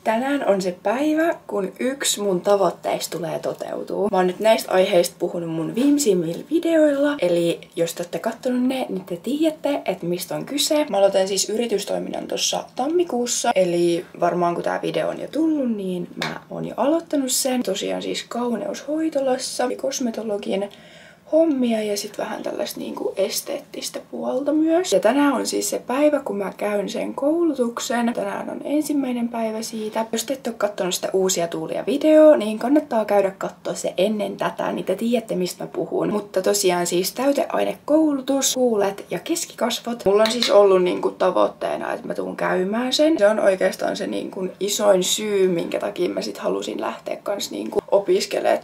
Tänään on se päivä, kun yksi mun tavoitteista tulee toteutuu. Mä oon nyt näistä aiheista puhunut mun viimeisimmillä videoilla, eli jos te olette kattonut ne, niin te tiedätte, että mistä on kyse. Mä aloitan siis yritystoiminnan tuossa tammikuussa, eli varmaan kun tää video on jo tullut, niin mä oon jo aloittanut sen. Tosiaan siis kauneushoitolassa, kosmetologin hommia ja sitten vähän tällaista niinku esteettistä puolta myös. Ja tänään on siis se päivä, kun mä käyn sen koulutuksen. Tänään on ensimmäinen päivä siitä. Jos te ette ole katsonut sitä Uusia tuulia -videoa, niin kannattaa käydä katsoa se ennen tätä, niin te tiedätte mistä mä puhun. Mutta tosiaan siis täyteainekoulutus, huulet ja keskikasvot. Mulla on siis ollut niinku tavoitteena, että mä tuun käymään sen. Se on oikeastaan se niinku isoin syy, minkä takia mä sit halusin lähteä kans niinku opiskelemaan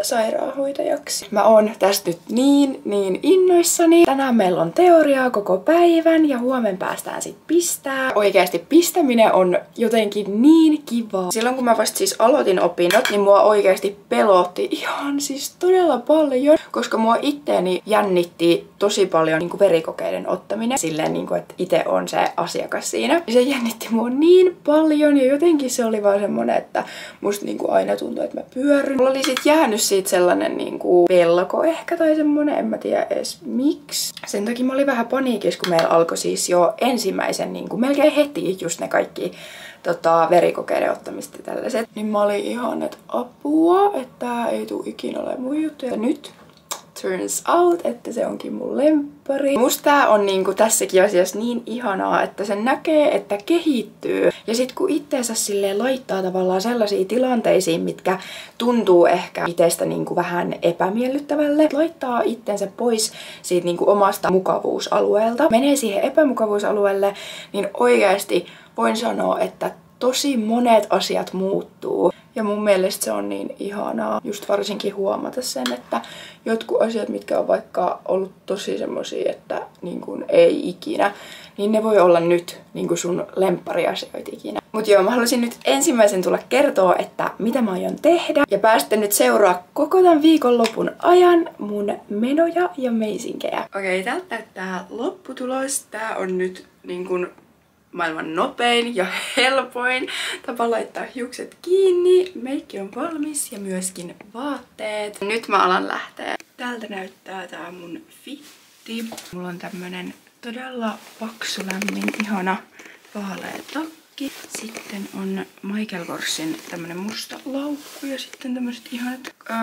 sairaanhoitajaksi. Mä oon tästä nyt niin innoissani. Tänään meillä on teoriaa koko päivän ja huomenna päästään sit pistää. Oikeasti pistäminen on jotenkin niin kivaa. Silloin kun mä vasta siis aloitin opinnot, niin mua oikeasti pelotti ihan siis todella paljon, koska mua itteeni jännitti tosi paljon niinku verikokeiden ottaminen. Silleen niinku, että itse on se asiakas siinä. Se jännitti mua niin paljon ja jotenkin se oli vaan semmonen, että musta niinku aina tuntui, että mä pyörryn. Mulla oli sit jäänyt siitä sellainen niinku pelko ehkä tai semmonen, en mä tiedä edes miksi. Sen takia mä olin vähän paniikissa, kun meillä alkoi siis jo ensimmäisen niinku melkein heti just ne kaikki verikokeiden ottamista ja tällaiset. Niin mä olin ihan, että apua, että tää ei tuu ikinä ole mun juttu. Ja nyt turns out, että se onkin mun lemppari. Musta tää on niinku tässäkin asiassa niin ihanaa, että se näkee, että kehittyy. Ja sit kun itteensä silleen laittaa tavallaan sellaisiin tilanteisiin, mitkä tuntuu ehkä itsestä niinku vähän epämiellyttävälle, laittaa itsensä pois siitä niinku omasta mukavuusalueelta, menee siihen epämukavuusalueelle, niin oikeasti voin sanoa, että tosi monet asiat muuttuu. Ja mun mielestä se on niin ihanaa just varsinkin huomata sen, että jotkut asiat, mitkä on vaikka ollut tosi semmosia, että niin kuin ei ikinä, niin ne voi olla nyt niin kuin sun lemppariasioita ikinä. Mut joo, mä halusin nyt ensimmäisen tulla kertoa, että mitä mä aion tehdä. Ja päästä nyt seuraa koko tämän viikonlopun ajan mun menoja ja meisinkiä. Okei, täältä näyttää lopputulos. Tää on nyt niin kuin maailman nopein ja helpoin tapa laittaa hiukset kiinni. Meikki on valmis ja myöskin vaatteet. Nyt mä alan lähteä. Täältä näyttää tää mun fitti. Mulla on tämmönen todella paksu, lämmin, ihana vaalea takki. Sitten on Michael Korsin tämmönen musta laukku ja sitten tämmöset ihanat,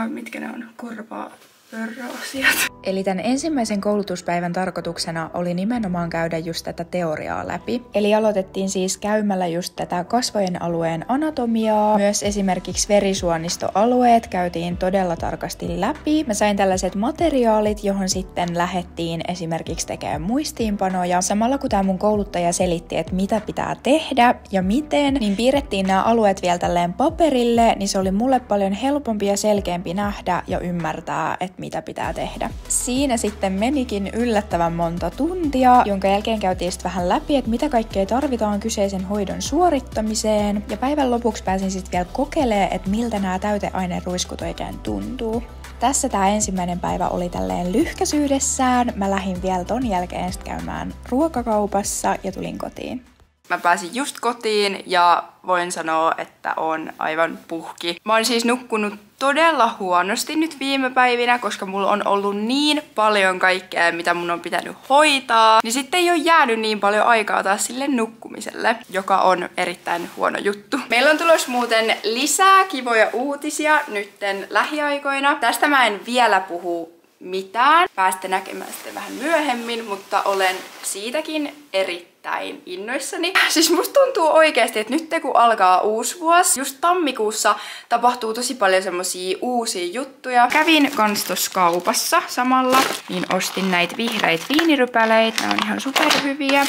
mitkä ne on, korvapörröasiat. Eli tämän ensimmäisen koulutuspäivän tarkoituksena oli nimenomaan käydä just tätä teoriaa läpi. Eli aloitettiin siis käymällä just tätä kasvojen alueen anatomiaa. Myös esimerkiksi verisuonistoalueet käytiin todella tarkasti läpi. Mä sain tällaiset materiaalit, johon sitten lähdettiin esimerkiksi tekemään muistiinpanoja. Samalla kun tää mun kouluttaja selitti, että mitä pitää tehdä ja miten, niin piirrettiin nämä alueet vielä tälleen paperille, niin se oli mulle paljon helpompi ja selkeämpi nähdä ja ymmärtää, että mitä pitää tehdä. Siinä sitten menikin yllättävän monta tuntia, jonka jälkeen käytiin sitten vähän läpi, että mitä kaikkea tarvitaan kyseisen hoidon suorittamiseen. Ja päivän lopuksi pääsin sitten vielä kokeilemaan, että miltä nämä täyteaineruiskut oikein tuntuu. Tässä tämä ensimmäinen päivä oli tälleen lyhkäisyydessään. Mä lähdin vielä ton jälkeen sitten käymään ruokakaupassa ja tulin kotiin. Mä pääsin just kotiin ja voin sanoa, että on aivan puhki. Mä oon siis nukkunut todella huonosti nyt viime päivinä, koska mulla on ollut niin paljon kaikkea, mitä mun on pitänyt hoitaa. Niin sitten ei ole jäänyt niin paljon aikaa taas sille nukkumiselle, joka on erittäin huono juttu. Meillä on tulossa muuten lisää kivoja uutisia nytten lähiaikoina. Tästä mä en vielä puhu mitään. Pääsette näkemään sitten vähän myöhemmin, mutta olen siitäkin erittäin innoissani. Siis musta tuntuu oikeesti, että nyt kun alkaa uusi vuosi, just tammikuussa tapahtuu tosi paljon semmosia uusia juttuja. Kävin kans tossa kaupassa samalla, niin ostin näitä vihreitä viinirypäleitä. Nämä on ihan superhyviä.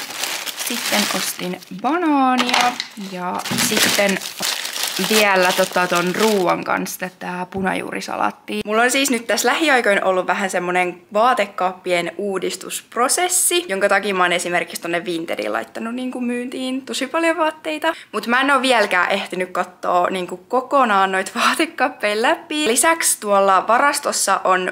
Sitten ostin banaania ja sitten vielä ton ruuan kanssa tätä punajuurisalaattia. Mulla on siis nyt tässä lähiaikoin ollut vähän semmonen vaatekaappien uudistusprosessi, jonka takia mä oon esimerkiksi tonne Vinteriin laittanut niinku myyntiin tosi paljon vaatteita. Mutta mä en oo vieläkään ehtinyt katsoa niinku kokonaan noita vaatekaappeja läpi. Lisäksi tuolla varastossa on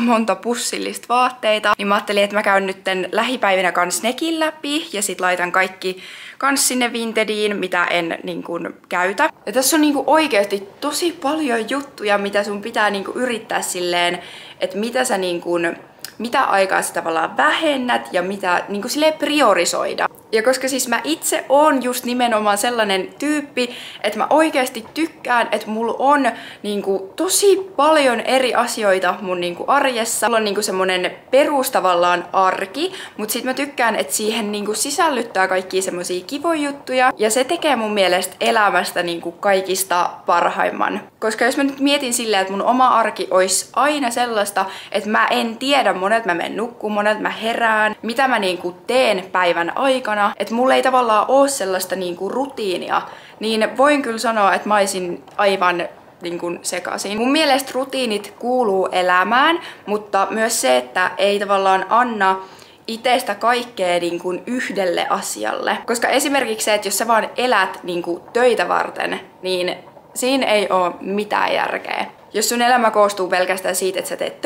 monta pussillista vaatteita, niin mä ajattelin, että mä käyn nytten lähipäivinä kans nekin läpi ja sit laitan kaikki kans sinne Vintediin, mitä en niin kun käytä. Ja tässä on niin kun oikeasti tosi paljon juttuja, mitä sun pitää niin kun yrittää silleen, että mitä sä niin kun, mitä aikaa sä tavallaan vähennät ja mitä niin kun silleen priorisoida. Ja koska siis mä itse oon just nimenomaan sellainen tyyppi, että mä oikeasti tykkään, että mulla on niinku tosi paljon eri asioita mun niinku arjessa. Mulla on niinku semmonen perustavallaan arki, mut sit mä tykkään, että siihen niinku sisällyttää kaikkia semmosia kivoja juttuja. Ja se tekee mun mielestä elämästä niinku kaikista parhaimman. Koska jos mä nyt mietin silleen, että mun oma arki olisi aina sellaista, että mä en tiedä monet mä menen nukkuun, monet mä herään, mitä mä niinku teen päivän aikana, että mulla ei tavallaan ole sellaista niinku rutiinia, niin voin kyllä sanoa, että mä olisin aivan niinku sekaisin. Mun mielestä rutiinit kuuluu elämään, mutta myös se, että ei tavallaan anna itsestä kaikkea niinku yhdelle asialle. Koska esimerkiksi se, että jos sä vaan elät niinku töitä varten, niin siinä ei ole mitään järkeä. Jos sun elämä koostuu pelkästään siitä, että sä teet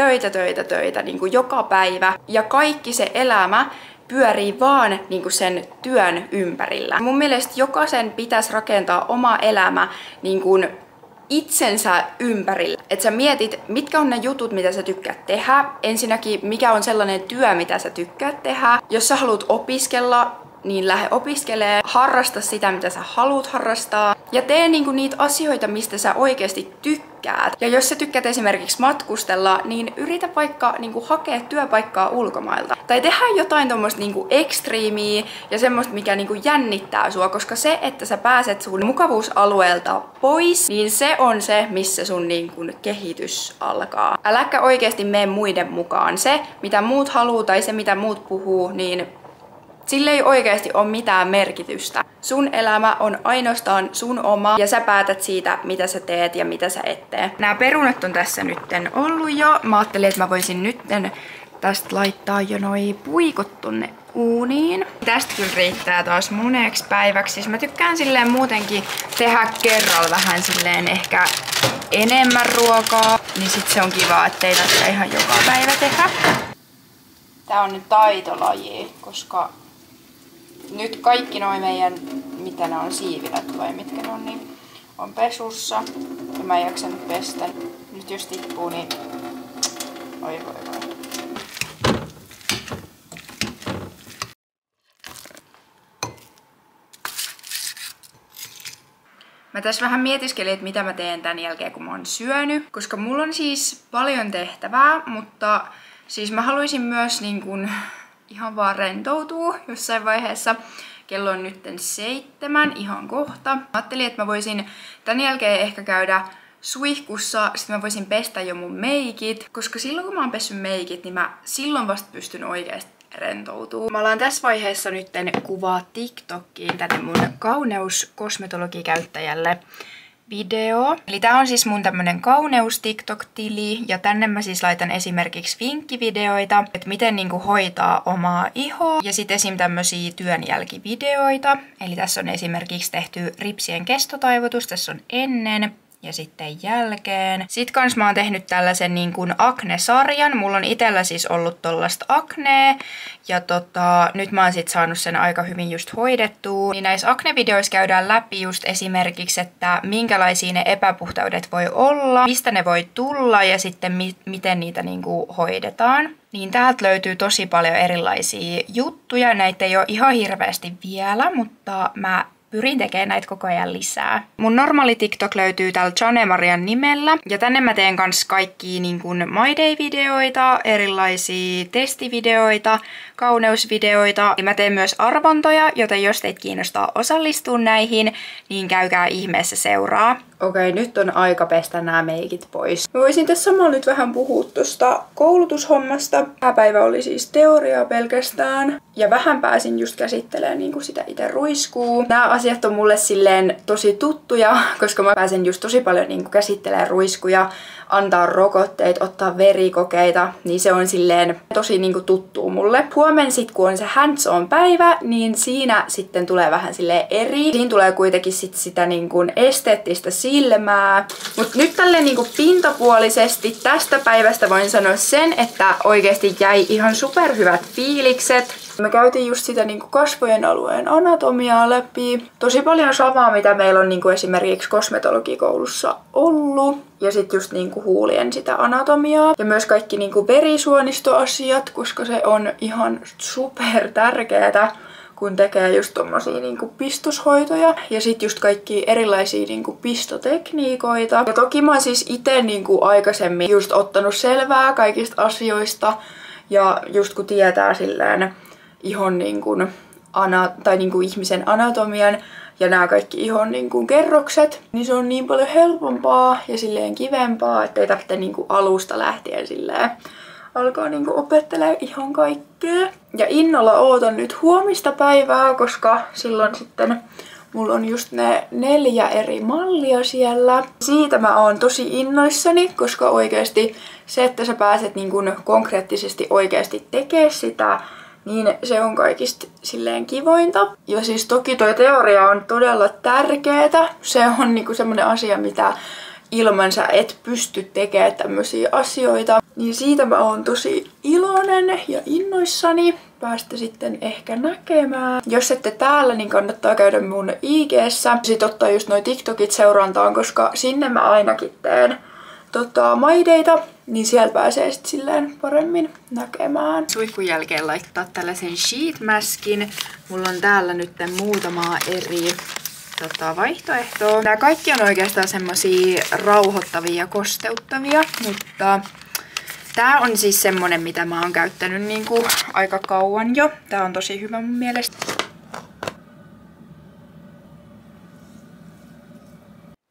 töitä niin kuin joka päivä ja kaikki se elämä pyörii vaan niin kuin sen työn ympärillä. Mun mielestä jokaisen pitäisi rakentaa oma elämä niin kuin itsensä ympärillä. Että sä mietit, mitkä on ne jutut, mitä sä tykkäät tehdä. Ensinnäkin, mikä on sellainen työ, mitä sä tykkäät tehdä. Jos sä haluat opiskella, niin lähde opiskelemaan, harrasta sitä, mitä sä haluat harrastaa. Ja tee niinku niitä asioita, mistä sä oikeasti tykkäät. Ja jos sä tykkäät esimerkiksi matkustella, niin yritä vaikka niinku hakea työpaikkaa ulkomailta. Tai tehdä jotain tommoista niinku ekstriimiä ja semmoista, mikä niinku jännittää sua. Koska se, että sä pääset sun mukavuusalueelta pois, niin se on se, missä sun niinku kehitys alkaa. Äläkä oikeasti mene muiden mukaan. Se, mitä muut haluu tai se, mitä muut puhuu, niin sillä ei oikeasti ole mitään merkitystä. Sun elämä on ainoastaan sun oma ja sä päätät siitä, mitä sä teet ja mitä sä et tee. Nämä perunat on tässä nytten ollut jo. Mä ajattelin, että mä voisin nytten tästä laittaa jo noi puikot tonne uuniin. Tästä kyllä riittää taas moneksi päiväksi. Siis mä tykkään silleen muutenkin tehdä kerralla vähän silleen ehkä enemmän ruokaa. Niin sit se on kiva, ettei tästä ihan joka päivä tehdä. Tää on nyt taitolaji, koska nyt kaikki noi meidän, mitä ne on, siivilät vai mitkä ne on, niin on pesussa. Ja mä en jaksa nyt pestä. Nyt jos tippuu, niin oi voi voi. Mä tässä vähän mietiskelin, että mitä mä teen tän jälkeen, kun mä oon syönyt. Koska mulla on siis paljon tehtävää, mutta siis mä haluaisin myös niin kun ihan vaan rentoutua jossain vaiheessa. Kello on nyt 7, ihan kohta. Mä ajattelin, että mä voisin tän jälkeen ehkä käydä suihkussa, sit mä voisin pestä jo mun meikit. Koska silloin kun mä oon pessyt meikit, niin mä silloin vasta pystyn oikeesti rentoutuu. Mä alan tässä vaiheessa nytten kuvaa TikTokiin tänne mun kauneuskosmetologikäyttäjälle video. Eli tää on siis mun tämmönen kauneus TikTok-tili ja tänne mä siis laitan esimerkiksi vinkkivideoita, että miten niinku hoitaa omaa ihoa ja sitten esim. Tämmösiä työnjälkivideoita. Eli tässä on esimerkiksi tehty ripsien kestotaivutus, tässä on ennen ja sitten jälkeen. Sitten kans mä oon tehnyt tällaisen niin kuin akne-sarjan. Mulla on itellä siis ollut tollasta aknea. Ja nyt mä oon sit saanut sen aika hyvin just hoidettua. Niin näissä akne-videoissa käydään läpi just esimerkiksi, että minkälaisia ne epäpuhtaudet voi olla, mistä ne voi tulla ja sitten miten niitä niinku hoidetaan. Niin täältä löytyy tosi paljon erilaisia juttuja. Näitä ei ole ihan hirveästi vielä, mutta mä pyrin tekemään näitä koko ajan lisää. Mun normaali TikTok löytyy täällä Janemarian nimellä. Ja tänne mä teen kans kaikkia niin kuin My Day-videoita, erilaisia testivideoita, kauneusvideoita. Ja mä teen myös arvontoja, joten jos teitä kiinnostaa osallistua näihin, niin käykää ihmeessä seuraa. Okei, nyt on aika pestä nämä meikit pois. Mä voisin tässä samalla nyt vähän puhua tuosta koulutushommasta. Tämä päivä oli siis teoriaa pelkästään. Ja vähän pääsin just käsittelemään niin kuin sitä itse ruiskuu. Nämä asiat on mulle silleen tosi tuttuja, koska mä pääsen just tosi paljon niin kuin käsittelemään ruiskuja, antaa rokotteita, ottaa verikokeita, niin se on silleen tosi niin kuin tuttuu mulle. Huomenna sit, kun on se hands-on päivä, niin siinä sitten tulee vähän silleen eri. Siinä tulee kuitenkin sit sitä niin kuin esteettistä silmää. Mut nyt tälleen niin kuin pintapuolisesti tästä päivästä voin sanoa sen, että oikeesti jäi ihan superhyvät fiilikset. Me käytiin just sitä niinku kasvojen alueen anatomiaa läpi. Tosi paljon samaa, mitä meillä on niinku esimerkiksi kosmetologikoulussa ollut. Ja sit just niinku huulien sitä anatomiaa. Ja myös kaikki niinku verisuonistoasiat, koska se on ihan super tärkeetä, kun tekee just tommosia niinku pistoshoitoja. Ja sit just kaikki erilaisia niinku pistotekniikoita. Ja toki mä oon siis ite niinku aikaisemmin just ottanut selvää kaikista asioista. Ja just kun tietää silleen ihon niinku tai niinku ihmisen anatomian ja nämä kaikki ihon niinku kerrokset, niin se on niin paljon helpompaa ja silleen kivempaa, ettei tarvitse niinku alusta lähtien silleen alkaa niinku opettelemaan ihan kaikkea. Ja innolla ootan nyt huomista päivää, koska silloin sitten mulla on just ne 4 eri mallia siellä. Siitä mä oon tosi innoissani, koska oikeesti se, että sä pääset niinku konkreettisesti oikeesti tekemään sitä, niin se on kaikista silleen kivointa. Ja siis toki toi teoria on todella tärkeetä. Se on niinku semmonen asia, mitä ilman sä et pysty tekemään tämmösiä asioita. Niin siitä mä oon tosi iloinen ja innoissani päästä sitten ehkä näkemään. Jos ette täällä, niin kannattaa käydä mun IG:ssä. Sit ottaa just noi TikTokit seurantaan, koska sinne mä ainakin teen maideita, niin siellä pääsee sit silleen paremmin näkemään. Suihkun jälkeen laittaa tällaisen sheet maskin. Mulla on täällä nyt muutama eri vaihtoehtoa. Nämä kaikki on oikeastaan semmosia rauhoittavia ja kosteuttavia, mutta tää on siis semmonen, mitä mä oon käyttänyt niinku aika kauan jo. Tää on tosi hyvä mun mielestä.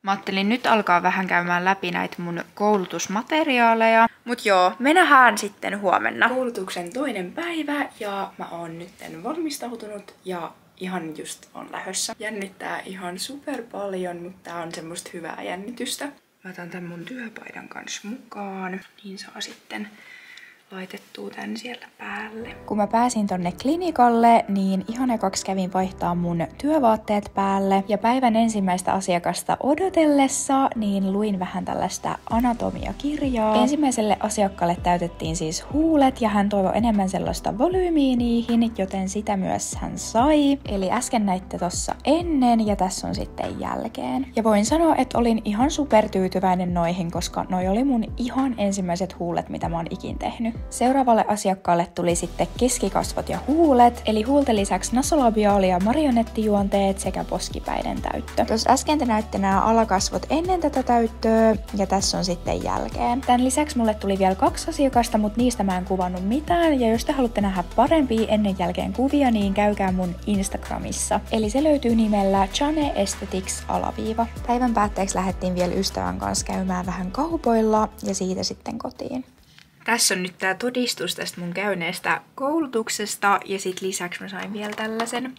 Mä ajattelin nyt alkaa vähän käymään läpi näitä mun koulutusmateriaaleja. Mut joo, me nähdään sitten huomenna. Koulutuksen toinen päivä ja mä oon nytten valmistautunut ja ihan just on lähdössä. Jännittää ihan super paljon, mutta tää on semmoista hyvää jännitystä. Mä otan tän mun työpaidan kanssa mukaan, niin saa sitten laitettua tän siellä päälle. Kun mä pääsin tonne klinikalle, niin ihan ekaksi kävin vaihtaa mun työvaatteet päälle. Ja päivän ensimmäistä asiakasta odotellessa, niin luin vähän tällaista anatomiakirjaa. Ensimmäiselle asiakkaalle täytettiin siis huulet ja hän toivoi enemmän sellaista volyymiä niihin, joten sitä myös hän sai. Eli äsken näitte tossa ennen ja tässä on sitten jälkeen. Ja voin sanoa, että olin ihan supertyytyväinen noihin, koska noi oli mun ihan ensimmäiset huulet, mitä mä oon ikin tehnyt. Seuraavalle asiakkaalle tuli sitten keskikasvot ja huulet, eli huulten lisäksi nasolabiaali- ja marionettijuonteet sekä poskipäiden täyttö. Tuossa äsken te näytte nämä alakasvot ennen tätä täyttöä, ja tässä on sitten jälkeen. Tän lisäksi mulle tuli vielä 2 asiakasta, mutta niistä mä en kuvannut mitään, ja jos te haluatte nähdä parempia ennen jälkeen kuvia, niin käykää mun Instagramissa. Eli se löytyy nimellä Chane Aesthetics _ Päivän päätteeksi lähdettiin vielä ystävän kanssa käymään vähän kaupoilla, ja siitä sitten kotiin. Tässä on nyt tää todistus tästä mun käyneestä koulutuksesta ja sit lisäksi mä sain vielä tällaisen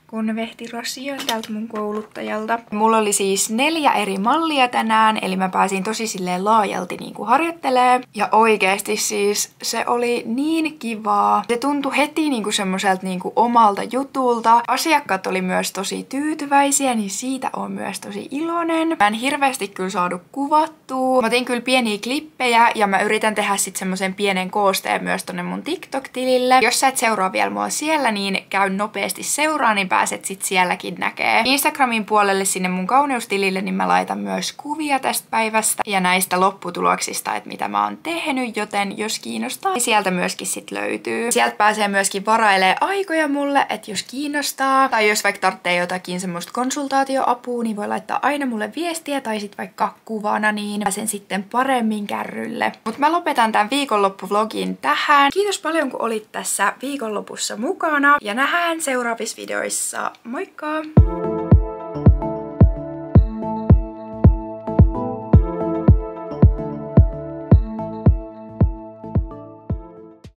konvehtiration tältä mun kouluttajalta. Mulla oli siis 4 eri mallia tänään, eli mä pääsin tosi silleen laajalti niinku harjoittelee. Ja oikeesti siis se oli niin kivaa. Se tuntui heti niinku semmoiselta niinku omalta jutulta. Asiakkaat oli myös tosi tyytyväisiä, niin siitä on myös tosi iloinen. Mä en hirveästi kyllä saanut kuvattua. Mä otin kyllä pieniä klippejä ja mä yritän tehdä sit semmoisen pienen koosteen myös tonne mun TikTok-tilille. Jos sä et seuraa vielä mua siellä, niin käy nopeasti seuraa, niin pääset sit sielläkin näkee. Instagramin puolelle sinne mun kauneustilille, niin mä laitan myös kuvia tästä päivästä ja näistä lopputuloksista, että mitä mä oon tehnyt, joten jos kiinnostaa, niin sieltä myöskin sit löytyy. Sieltä pääsee myöskin varailemaan aikoja mulle, että jos kiinnostaa, tai jos vaikka tarvitsee jotakin semmoista konsultaatioapua, niin voi laittaa aina mulle viestiä, tai sit vaikka kuvana, niin pääsen sitten paremmin kärrylle. Mut mä lopetan tämän viikonloppuvlogin tähän. Kiitos paljon, kun olit tässä viikonlopussa mukana, ja nähdään seuraavissa videoissa. Moikka!